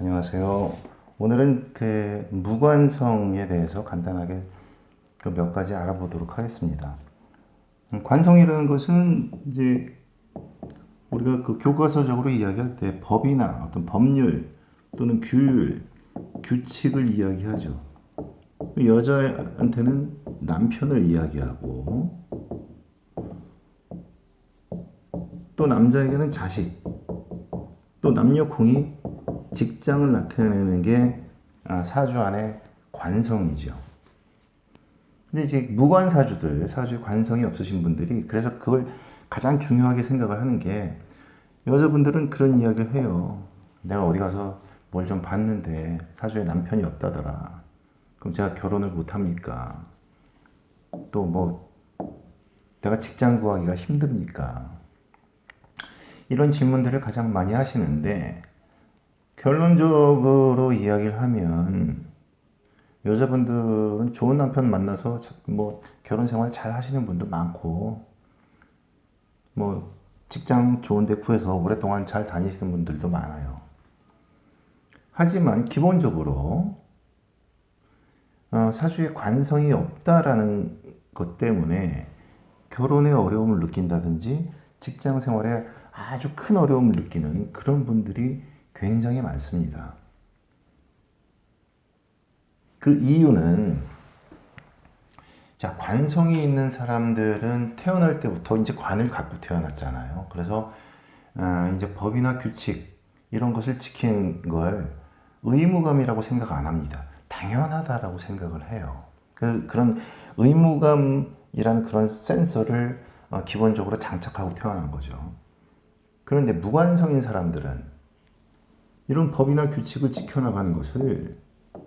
안녕하세요. 오늘은 그 무관성에 대해서 간단하게 그 몇 가지 알아보도록 하겠습니다. 관성이라는 것은 이제 우리가 그 교과서적으로 이야기할 때 법이나 어떤 법률 또는 규율, 규칙을 이야기하죠. 여자한테는 남편을 이야기하고 또 남자에게는 자식, 또 남녀공이 직장을 나타내는 게 사주 안의 관성이죠. 근데 이제 무관사주들, 사주에 관성이 없으신 분들이 그래서 그걸 가장 중요하게 생각을 하는 게 여자분들은 그런 이야기를 해요. 내가 어디 가서 뭘 좀 봤는데 사주에 남편이 없다더라. 그럼 제가 결혼을 못 합니까? 또 뭐 내가 직장 구하기가 힘듭니까? 이런 질문들을 가장 많이 하시는데 결론적으로 이야기를 하면 여자분들은 좋은 남편 만나서 뭐 결혼 생활 잘 하시는 분도 많고 뭐 직장 좋은 데 구해서 오랫동안 잘 다니시는 분들도 많아요. 하지만 기본적으로 사주에 관성이 없다라는 것 때문에 결혼에 어려움을 느낀다든지 직장 생활에 아주 큰 어려움을 느끼는 그런 분들이 굉장히 많습니다. 그 이유는 자, 관성이 있는 사람들은 태어날 때부터 이제 관을 갖고 태어났잖아요. 그래서 이제 법이나 규칙 이런 것을 지키는 걸 의무감이라고 생각 안 합니다. 당연하다라고 생각을 해요. 그런 의무감이라는 그런 센서를 기본적으로 장착하고 태어난 거죠. 그런데 무관성인 사람들은 이런 법이나 규칙을 지켜나가는 것을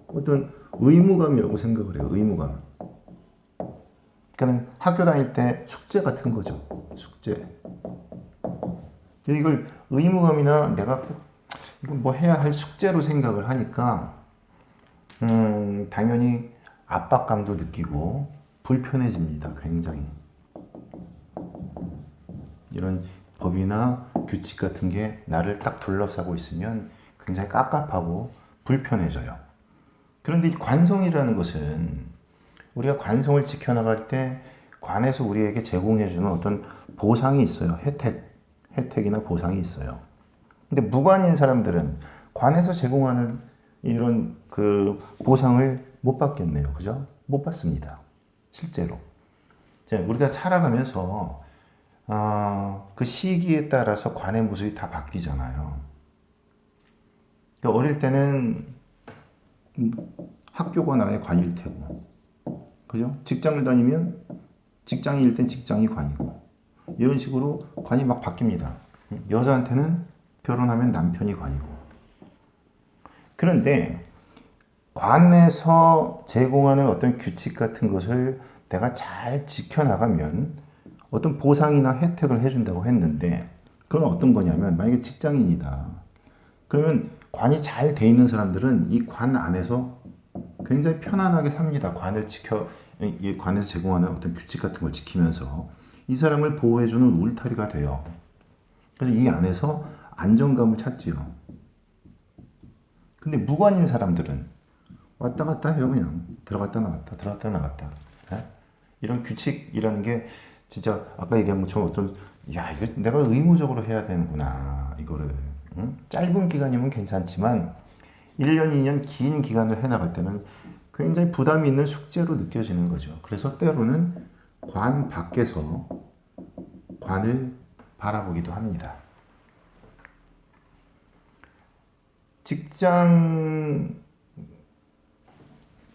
어떤 의무감이라고 생각을 해요. 의무감. 그러니까 학교 다닐 때 숙제 같은 거죠. 숙제. 이걸 의무감이나 내가 이건 뭐 해야 할 숙제로 생각을 하니까 당연히 압박감도 느끼고 불편해집니다. 굉장히. 이런 법이나 규칙 같은 게 나를 딱 둘러싸고 있으면 굉장히 깝깝하고 불편해져요. 그런데 이 관성이라는 것은 우리가 관성을 지켜나갈 때 관에서 우리에게 제공해주는 어떤 보상이 있어요. 혜택이나 보상이 있어요. 근데 무관인 사람들은 관에서 제공하는 이런 그 보상을 못 받겠네요. 그죠? 못 받습니다. 실제로. 우리가 살아가면서 그 시기에 따라서 관의 모습이 다 바뀌잖아요. 그러니까 어릴 때는 학교가 나의 관일 테고, 그죠? 직장을 다니면 직장일 땐 직장이 관이고, 이런 식으로 관이 막 바뀝니다. 여자한테는 결혼하면 남편이 관이고. 그런데 관에서 제공하는 어떤 규칙 같은 것을 내가 잘 지켜나가면 어떤 보상이나 혜택을 해준다고 했는데, 그건 어떤 거냐면, 만약에 직장인이다. 그러면 관이 잘 돼 있는 사람들은 이 관 안에서 굉장히 편안하게 삽니다. 이 관에서 제공하는 어떤 규칙 같은 걸 지키면서 이 사람을 보호해주는 울타리가 돼요. 그래서 이 안에서 안정감을 찾지요. 근데 무관인 사람들은 왔다 갔다 해요. 그냥 들어갔다 나갔다 들어갔다 나갔다. 예? 이런 규칙이라는 게 진짜 아까 얘기한 것처럼 어떤 야 이거 내가 의무적으로 해야 되는구나 이거를 응? 짧은 기간이면 괜찮지만 1년, 2년 긴 기간을 해나갈 때는 굉장히 부담이 있는 숙제로 느껴지는 거죠. 그래서 때로는 관 밖에서 관을 바라보기도 합니다.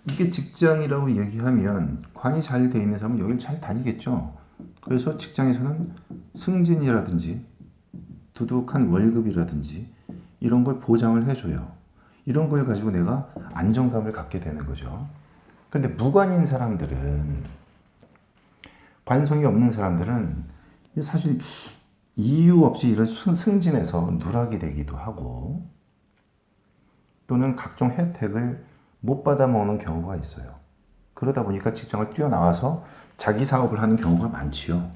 이게 직장이라고 얘기하면 관이 잘 돼 있는 사람은 여기를 잘 다니겠죠. 그래서 직장에서는 승진이라든지 두둑한 월급이라든지 이런 걸 보장을 해줘요. 이런 걸 가지고 내가 안정감을 갖게 되는 거죠. 그런데 무관인 사람들은, 관성이 없는 사람들은 사실 이유 없이 이런 승진해서 누락이 되기도 하고 또는 각종 혜택을 못 받아 먹는 경우가 있어요. 그러다 보니까 직장을 뛰어나와서 자기 사업을 하는 경우가 많지요.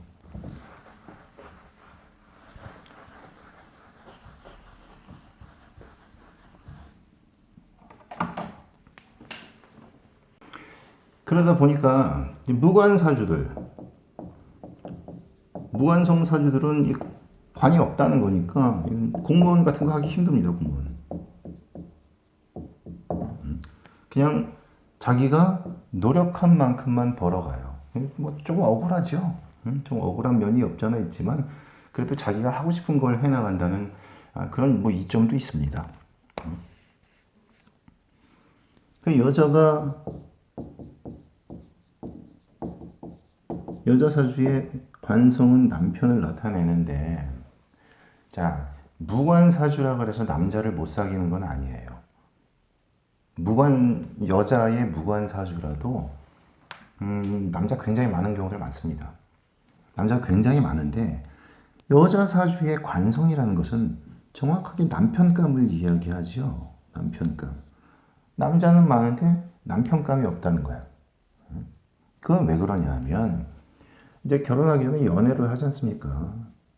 그러다 보니까 이 무관성 사주들은 이 관이 없다는 거니까 공무원 같은 거 하기 힘듭니다. 공무원. 그냥 자기가 노력한 만큼만 벌어가요. 뭐 조금 억울하죠. 좀 억울한 면이 없잖아 있지만 그래도 자기가 하고 싶은 걸 해나간다는 그런 뭐 이점도 있습니다. 그 여자 사주의 관성은 남편을 나타내는데, 자, 무관사주라 그래서 남자를 못 사귀는 건 아니에요. 여자의 무관사주라도 남자 굉장히 많은 경우들 많습니다. 남자가 굉장히 많은데 여자 사주의 관성이라는 것은 정확하게 남편감을 이야기하죠. 남편감. 남자는 많은데 남편감이 없다는 거야. 그건 왜 그러냐 하면 이제 결혼하기 전에 연애를 하지 않습니까?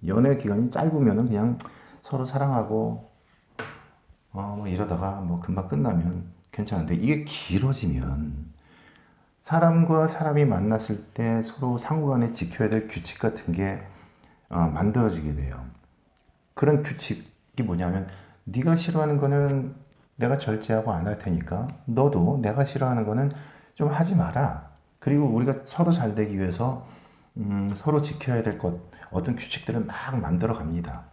연애 기간이 짧으면 그냥 서로 사랑하고 뭐 이러다가 뭐 금방 끝나면 괜찮은데 이게 길어지면 사람과 사람이 만났을 때 서로 상호간에 지켜야 될 규칙 같은 게 만들어지게 돼요. 그런 규칙이 뭐냐면 네가 싫어하는 거는 내가 절제하고 안 할 테니까 너도 내가 싫어하는 거는 좀 하지 마라. 그리고 우리가 서로 잘 되기 위해서 서로 지켜야 될 어떤 규칙들을 막 만들어 갑니다.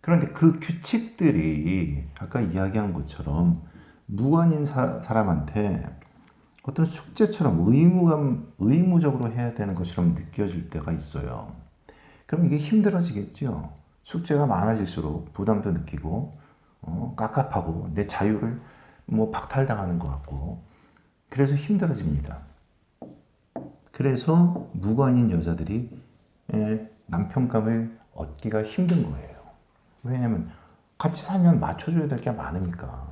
그런데 그 규칙들이 아까 이야기한 것처럼 무관인 사람한테 어떤 숙제처럼 의무적으로 해야 되는 것처럼 느껴질 때가 있어요. 그럼 이게 힘들어지겠죠. 숙제가 많아질수록 부담도 느끼고 깝깝하고 내 자유를 뭐 박탈당하는 것 같고 그래서 힘들어집니다. 그래서 무관인 여자들이 남편감을 얻기가 힘든 거예요. 왜냐하면 같이 살면 맞춰줘야 될 게 많으니까.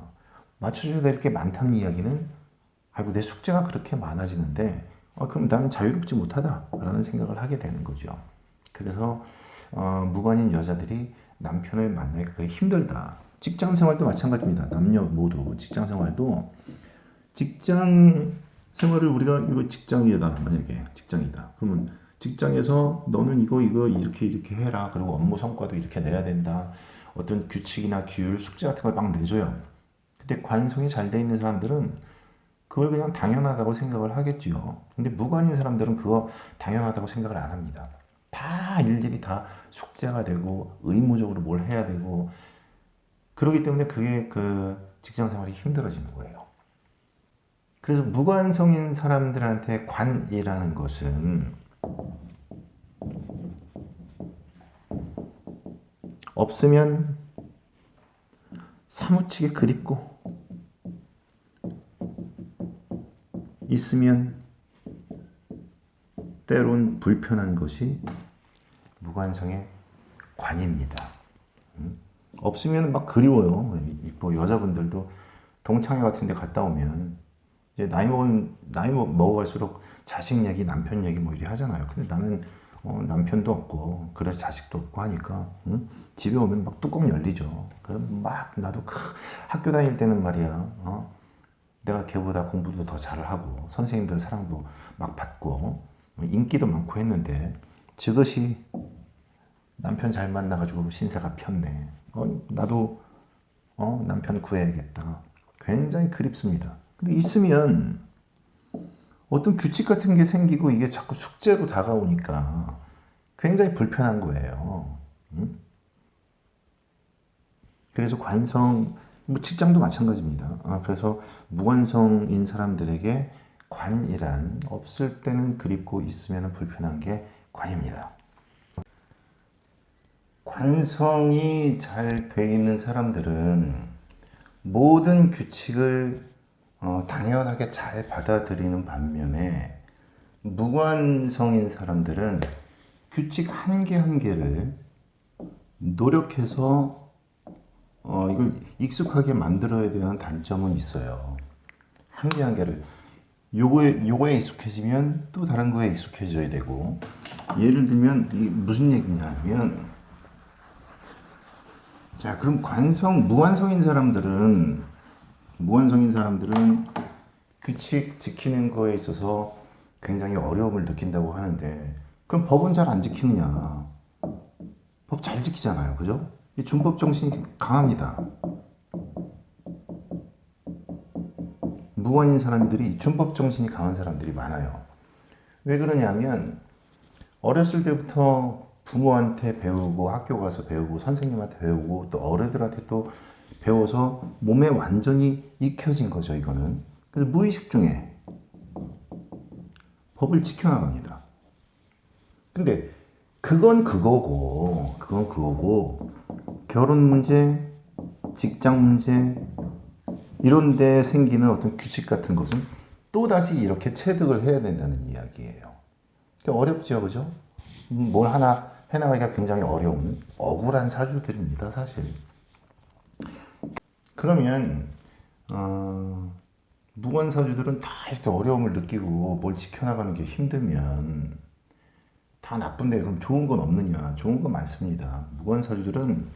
맞춰줘야 될 게 많다는 이야기는 아이고 내 숙제가 그렇게 많아지는데 그럼 나는 자유롭지 못하다라는 생각을 하게 되는 거죠. 그래서 무관인 여자들이 남편을 만나기가 그게 힘들다. 직장 생활도 마찬가지입니다. 남녀 모두 직장 생활도 직장 생활을 우리가 이거 직장이다 만약에 직장이다 그러면 직장에서 너는 이거 이렇게 해라 그리고 업무 성과도 이렇게 내야 된다 어떤 규칙이나 규율 숙제 같은 걸 막 내줘요. 근데 관성이 잘 돼 있는 사람들은 그걸 그냥 당연하다고 생각을 하겠지요. 근데 무관인 사람들은 그거 당연하다고 생각을 안 합니다. 다 일일이 다 숙제가 되고 의무적으로 뭘 해야 되고 그렇기 때문에 그게 그 직장 생활이 힘들어지는 거예요. 그래서 무관성인 사람들한테 관이라는 것은 없으면 사무치게 그립고 있으면 때론 불편한 것이 무관성의 관입니다. 없으면 막 그리워요. 뭐 여자분들도 동창회 같은 데 갔다 오면 이제 나이 먹어갈수록 자식 얘기, 남편 얘기 뭐 이렇게 하잖아요. 근데 나는 남편도 없고 그래서 자식도 없고 하니까 집에 오면 막 뚜껑 열리죠. 그럼 막 나도 학교 다닐 때는 말이야. 내가 걔보다 공부도 더 잘하고 선생님들 사랑도 막 받고 인기도 많고 했는데 저것이 남편 잘 만나가지고 신세가 폈네. 나도 남편 구해야겠다. 굉장히 그립습니다. 근데 있으면 어떤 규칙 같은 게 생기고 이게 자꾸 숙제로 다가오니까 굉장히 불편한 거예요. 그래서 관성, 뭐 직장도 마찬가지입니다. 그래서 무관성인 사람들에게 관이란 없을 때는 그립고 있으면 불편한 게 관입니다. 관성이 잘 돼 있는 사람들은 모든 규칙을 당연하게 잘 받아들이는 반면에 무관성인 사람들은 규칙 한 개 한 개를 노력해서 이걸 익숙하게 만들어야 되는 단점은 있어요. 한 개 한 개를 요거에 익숙해지면 또 다른 거에 익숙해져야 되고 예를 들면 이게 무슨 얘기냐 하면 자 그럼 무관성인 사람들은 규칙 지키는 거에 있어서 굉장히 어려움을 느낀다고 하는데 그럼 법은 잘 안 지키느냐? 법 잘 지키잖아요. 그죠? 이 준법 정신이 강합니다. 무관인 사람들이 준법 정신이 강한 사람들이 많아요. 왜 그러냐면 어렸을 때부터 부모한테 배우고 학교 가서 배우고 선생님한테 배우고 또 어른들한테 또 배워서 몸에 완전히 익혀진 거죠. 이거는. 그래서 무의식 중에 법을 지켜나갑니다. 근데 그건 그거고 결혼 문제, 직장 문제 이런 데 생기는 어떤 규칙 같은 것은 또다시 이렇게 체득을 해야 된다는 이야기예요. 그러니까 어렵죠, 그죠? 뭘 하나 해나가기가 굉장히 어려운 억울한 사주들입니다, 사실. 그러면 무관 사주들은 다 이렇게 어려움을 느끼고 뭘 지켜나가는 게 힘들면 다 나쁜데 그럼 좋은 건 없느냐? 좋은 건 많습니다. 무관 사주들은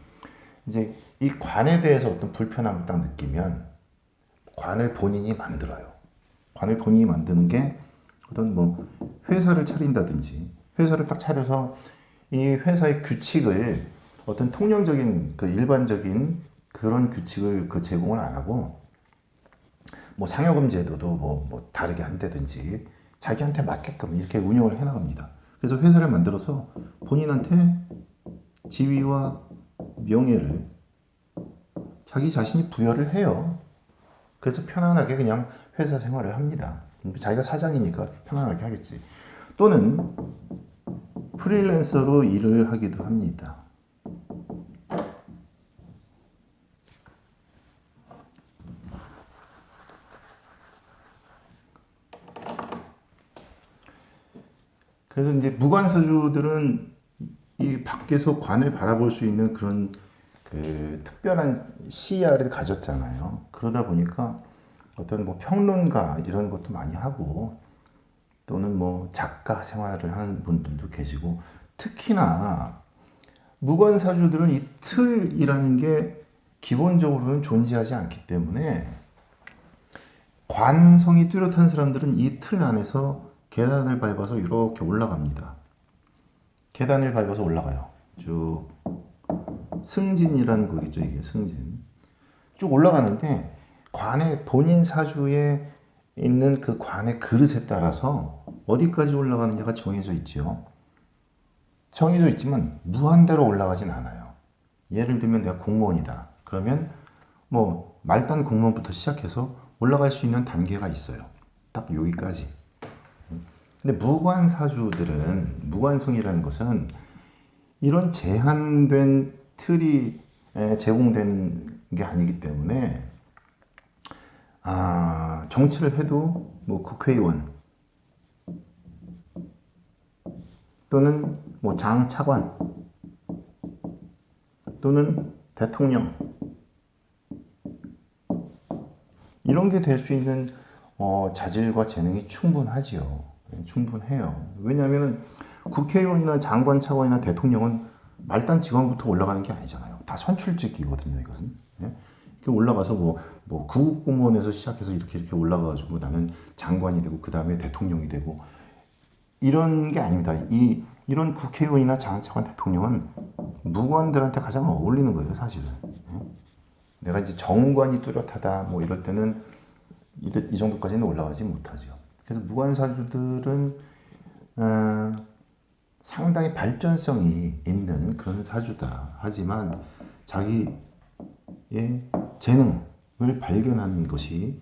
이제 이 관에 대해서 어떤 불편함을 딱 느끼면 관을 본인이 만들어요. 관을 본인이 만드는 게 어떤 뭐 회사를 차린다든지 회사를 딱 차려서 이 회사의 규칙을 어떤 통념적인 그 일반적인 그런 규칙을 그 제공을 안 하고 뭐 상여금 제도도 뭐 다르게 한다든지 자기한테 맞게끔 이렇게 운영을 해 나갑니다. 그래서 회사를 만들어서 본인한테 지위와 명예를 자기 자신이 부여를 해요. 그래서 편안하게 그냥 회사 생활을 합니다. 자기가 사장이니까 편안하게 하겠지. 또는 프리랜서로 일을 하기도 합니다. 그래서 이제 무관사주들은 이 밖에서 관을 바라볼 수 있는 그런 그 특별한 시야를 가졌잖아요. 그러다 보니까 어떤 뭐 평론가 이런 것도 많이 하고 또는 뭐 작가 생활을 하는 분들도 계시고 특히나 무관사주들은 이 틀이라는 게 기본적으로는 존재하지 않기 때문에 관성이 뚜렷한 사람들은 이 틀 안에서 계단을 밟아서 이렇게 올라갑니다. 계단을 밟아서 올라가요. 쭉 승진이라는 거겠죠. 이게 승진. 쭉 올라가는데 관의 본인 사주에 있는 그 관의 그릇에 따라서 어디까지 올라가느냐가 정해져 있죠. 정해져 있지만 무한대로 올라가진 않아요. 예를 들면 내가 공무원이다. 그러면 뭐 말단 공무원부터 시작해서 올라갈 수 있는 단계가 있어요. 딱 여기까지. 근데 무관사주들은 무관성이라는 것은 이런 제한된 틀이 제공되는 게 아니기 때문에 정치를 해도 뭐 국회의원 또는 뭐 장차관 또는 대통령 이런 게 될 수 있는 자질과 재능이 충분하지요. 충분해요. 왜냐하면 국회의원이나 장관, 차관이나 대통령은 말단 직원부터 올라가는 게 아니잖아요. 다 선출직이거든요, 이것은. 예? 이렇게 올라가서 뭐 구급공무원에서 시작해서 이렇게 올라가가지고 나는 장관이 되고 그 다음에 대통령이 되고 이런 게 아닙니다. 이런 국회의원이나 장차관 대통령은 무관들한테 가장 어울리는 거예요, 사실은. 예? 내가 이제 정관이 뚜렷하다 뭐 이럴 때는 이 정도까지는 올라가지 못하죠. 그래서 무관사주들은 상당히 발전성이 있는 그런 사주다. 하지만 자기의 재능을 발견하는 것이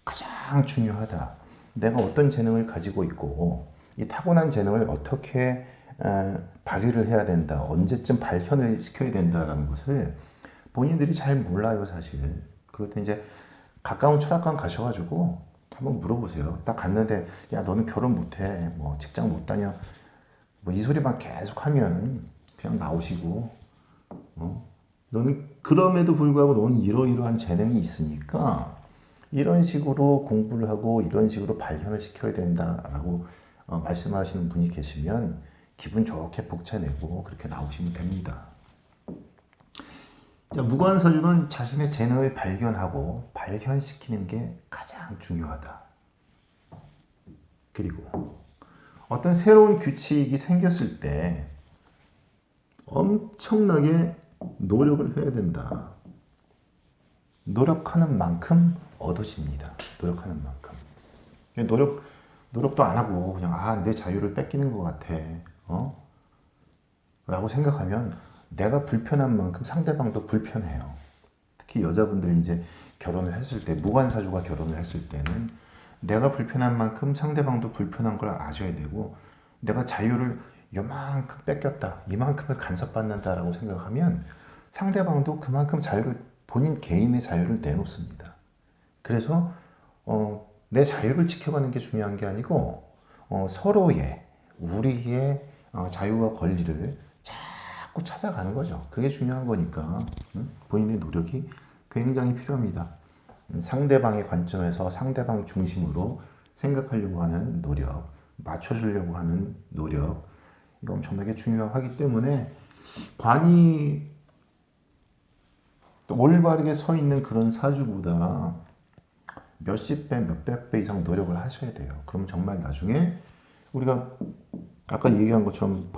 가장 중요하다. 내가 어떤 재능을 가지고 있고 이 타고난 재능을 어떻게 발휘를 해야 된다. 언제쯤 발현을 시켜야 된다라는 것을 본인들이 잘 몰라요, 사실. 그럴 때 이제 가까운 철학관 가셔가지고 한번 물어보세요. 딱 갔는데, 야, 너는 결혼 못해. 뭐, 직장 못 다녀. 뭐, 이 소리만 계속 하면 그냥 나오시고, 너는 그럼에도 불구하고 너는 이러이러한 재능이 있으니까 이런 식으로 공부를 하고 이런 식으로 발현을 시켜야 된다라고 말씀하시는 분이 계시면 기분 좋게 복채내고 그렇게 나오시면 됩니다. 자, 무관사주는 자신의 재능을 발견하고 발현시키는 게 가장 중요하다. 그리고 어떤 새로운 규칙이 생겼을 때 엄청나게 노력을 해야 된다. 노력하는 만큼 얻어집니다. 노력하는 만큼. 노력도 안 하고 그냥 내 자유를 뺏기는 것 같아. 라고 생각하면 내가 불편한 만큼 상대방도 불편해요. 특히 여자분들 이제 결혼을 했을 때, 무관사주가 결혼을 했을 때는 내가 불편한 만큼 상대방도 불편한 걸 아셔야 되고, 내가 자유를 요만큼 뺏겼다, 이만큼을 간섭받는다라고 생각하면 상대방도 그만큼 자유를, 본인 개인의 자유를 내놓습니다. 그래서 내 자유를 지켜가는 게 중요한 게 아니고 서로의, 우리의 자유와 권리를 자꾸 찾아가는 거죠. 그게 중요한 거니까 본인의 노력이 굉장히 필요합니다. 상대방의 관점에서 상대방 중심으로 생각하려고 하는 노력, 맞춰주려고 하는 노력, 이거 엄청나게 중요하기 때문에 관이 올바르게 서 있는 그런 사주보다 몇십 배, 몇백 배 이상 노력을 하셔야 돼요. 그럼 정말 나중에 우리가 아까 얘기한 것처럼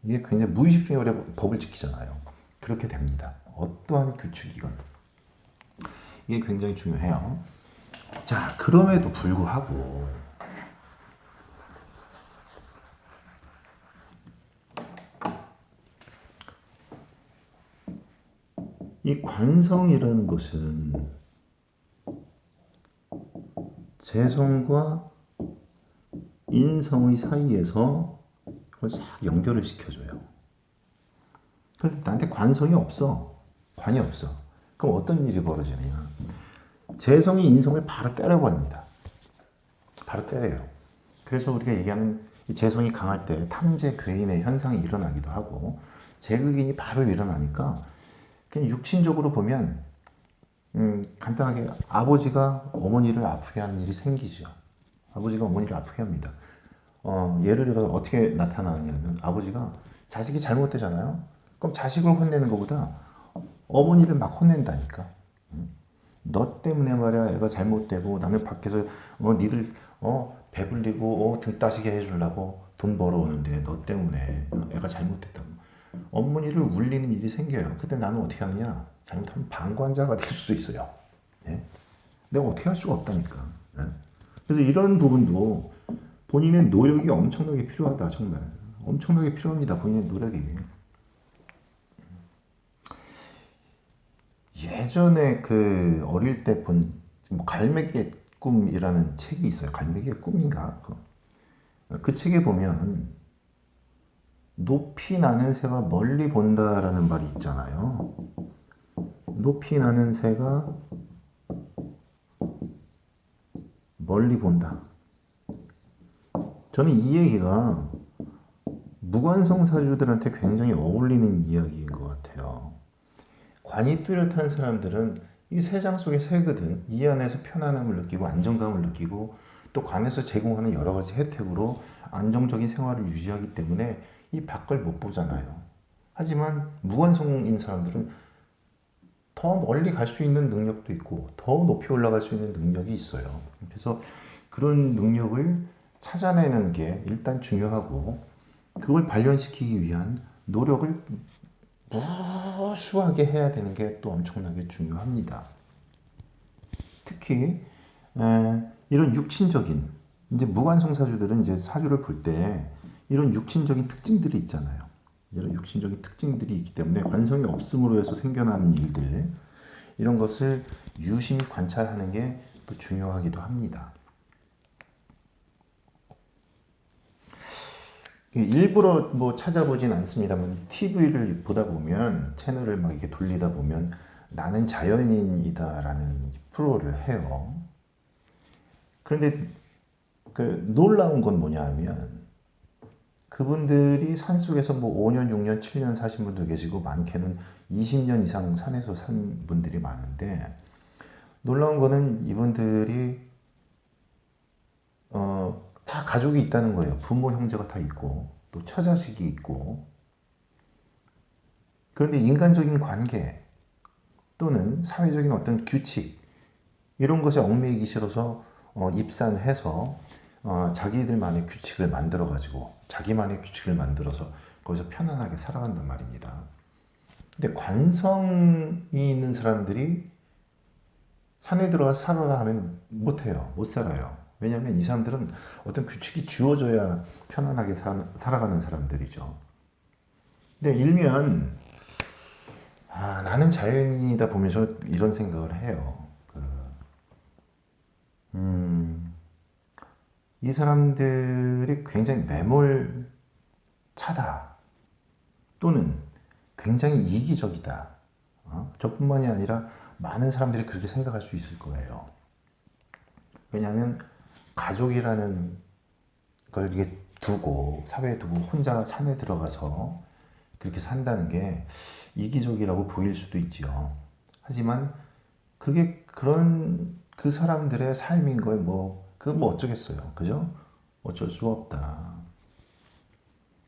이게 굉장히 무의식 중에 우리가 법을 지키잖아요. 그렇게 됩니다. 어떠한 규칙이건. 이게 굉장히 중요해요. 자, 그럼에도 불구하고 이 관성이라는 것은 재성과 인성의 사이에서 그걸 싹 연결을 시켜줘요. 그런데 나한테 관성이 없어. 관이 없어. 그럼 어떤 일이 벌어지느냐. 재성이 인성을 바로 때려버립니다. 바로 때려요. 그래서 우리가 얘기하는 이 재성이 강할 때 탐재 괴인의 현상이 일어나기도 하고, 재극인이 바로 일어나니까 그냥 육신적으로 보면 간단하게 아버지가 어머니를 아프게 하는 일이 생기죠. 아버지가 어머니를 아프게 합니다. 예를 들어 어떻게 나타나냐면 아버지가 자식이 잘못되잖아요. 그럼 자식을 혼내는 것보다 어머니를 막 혼낸다니까. 너 때문에 말이야 애가 잘못되고 나는 밖에서 니들 배불리고 등 따시게 해주려고 돈 벌어오는데 너 때문에 애가 잘못됐다고. 어머니를 울리는 일이 생겨요. 그때 나는 어떻게 하느냐? 잘못하면 방관자가 될 수도 있어요. 예? 내가 어떻게 할 수가 없다니까. 예? 그래서 이런 부분도 본인의 노력이 엄청나게 필요하다. 정말 엄청나게 필요합니다. 본인의 노력이. 예전에 그 어릴 때 본 갈매기의 꿈이라는 책이 있어요. 갈매기의 꿈인가? 그 책에 보면 높이 나는 새가 멀리 본다라는 말이 있잖아요. 높이 나는 새가 멀리 본다. 저는 이 얘기가 무관성 사주들한테 굉장히 어울리는 이야기인 것 같아요. 관이 뚜렷한 사람들은 이 세상 속의 새거든 이 안에서 편안함을 느끼고 안정감을 느끼고 또 관에서 제공하는 여러 가지 혜택으로 안정적인 생활을 유지하기 때문에 이 밖을 못 보잖아요. 하지만 무관성인 사람들은 더 멀리 갈 수 있는 능력도 있고 더 높이 올라갈 수 있는 능력이 있어요. 그래서 그런 능력을 찾아내는 게 일단 중요하고, 그걸 발현시키기 위한 노력을 무수하게 해야 되는 게 또 엄청나게 중요합니다. 특히 이런 육신적인 이제 무관성 사주들은 이제 사주를 볼 때 이런 육신적인 특징들이 있잖아요. 이런 육신적인 특징들이 있기 때문에 관성이 없음으로 해서 생겨나는 일들, 이런 것을 유심히 관찰하는 게 또 중요하기도 합니다. 일부러 뭐 찾아보진 않습니다만 TV를 보다 보면, 채널을 막 이렇게 돌리다 보면 나는 자연인이다라는 프로를 해요. 그런데 그 놀라운 건 뭐냐 하면 그분들이 산속에서 뭐 5년, 6년, 7년 사신 분도 계시고 많게는 20년 이상 산에서 산 분들이 많은데, 놀라운 거는 이분들이 다 가족이 있다는 거예요. 부모, 형제가 다 있고 또 처자식이 있고. 그런데 인간적인 관계 또는 사회적인 어떤 규칙, 이런 것에 얽매이기 싫어서 입산해서 자기들만의 규칙을 만들어 가지고 자기만의 규칙을 만들어서 거기서 편안하게 살아간단 말입니다. 근데 관성이 있는 사람들이 산에 들어가서 살아라 하면 못해요. 못 살아요. 왜냐하면 이 사람들은 어떤 규칙이 주어져야 편안하게 살아가는 사람들이죠. 근데 일면 나는 자연인이다 보면서 이런 생각을 해요. 이 사람들이 굉장히 매몰차다. 또는 굉장히 이기적이다. 저뿐만이 아니라 많은 사람들이 그렇게 생각할 수 있을 거예요. 왜냐하면 가족이라는 걸 이게 두고 사회에 두고 혼자 산에 들어가서 그렇게 산다는 게 이기적이라고 보일 수도 있지요. 하지만 그게 그런 그 사람들의 삶인 걸 그건 뭐 어쩌겠어요. 그죠? 어쩔 수 없다.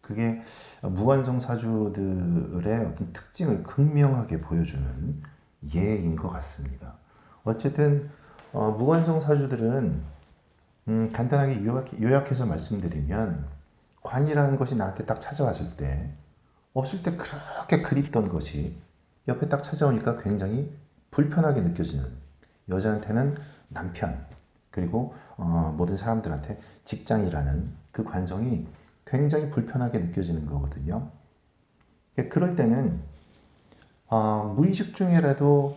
그게 무관성 사주들의 어떤 특징을 극명하게 보여주는 예인 것 같습니다. 어쨌든 무관성 사주들은 간단하게 요약해서 말씀드리면 관이라는 것이 나한테 딱 찾아왔을 때 없을 때 그렇게 그립던 것이 옆에 딱 찾아오니까 굉장히 불편하게 느껴지는 여자한테는 남편 그리고 모든 사람들한테 직장이라는 그 관성이 굉장히 불편하게 느껴지는 거거든요. 그럴 때는 무의식 중에라도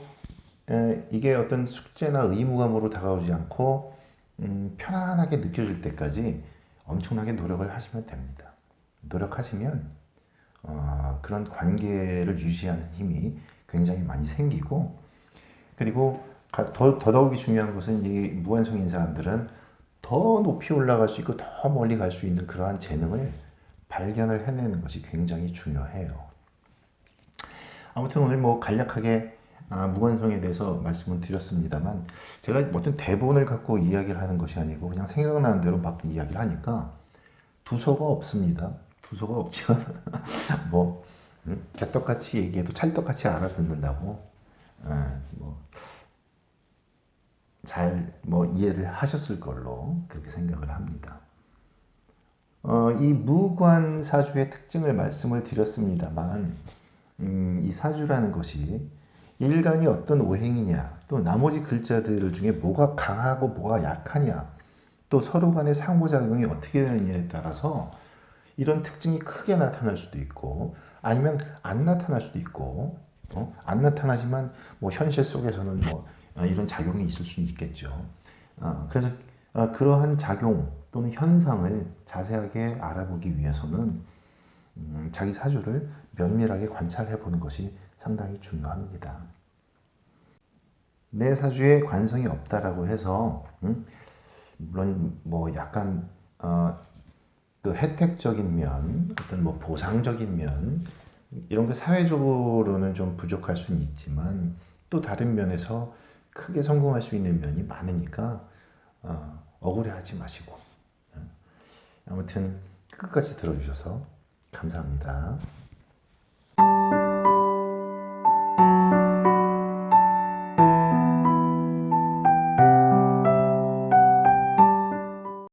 이게 어떤 숙제나 의무감으로 다가오지 않고 편안하게 느껴질 때까지 엄청나게 노력을 하시면 됩니다. 노력하시면 그런 관계를 유지하는 힘이 굉장히 많이 생기고 그리고 더더욱이 중요한 것은 이 무관성인 사람들은 더 높이 올라갈 수 있고 더 멀리 갈 수 있는 그러한 재능을 발견을 해내는 것이 굉장히 중요해요. 아무튼 오늘 간략하게 무관성에 대해서 말씀을 드렸습니다만 제가 어떤 대본을 갖고 이야기를 하는 것이 아니고 그냥 생각나는 대로 막 이야기를 하니까 두서가 없습니다. 두서가 없지만 개떡같이 얘기해도 찰떡같이 알아듣는다고 잘 이해를 하셨을 걸로 그렇게 생각을 합니다. 이 무관 사주의 특징을 말씀을 드렸습니다만 이 사주라는 것이 일간이 어떤 오행이냐 또 나머지 글자들 중에 뭐가 강하고 뭐가 약하냐 또 서로 간의 상호작용이 어떻게 되느냐에 따라서 이런 특징이 크게 나타날 수도 있고 아니면 안 나타날 수도 있고 안 나타나지만 현실 속에서는 이런 작용이 있을 수는 있겠죠. 그래서 그러한 작용 또는 현상을 자세하게 알아보기 위해서는 자기 사주를 면밀하게 관찰해 보는 것이 상당히 중요합니다. 내 사주에 관성이 없다라고 해서 물론 약간 그 혜택적인 면, 어떤 보상적인 면 이런 게 사회적으로는 좀 부족할 수는 있지만 또 다른 면에서 크게 성공할 수 있는 면이 많으니까 억울해하지 마시고 아무튼 끝까지 들어주셔서 감사합니다.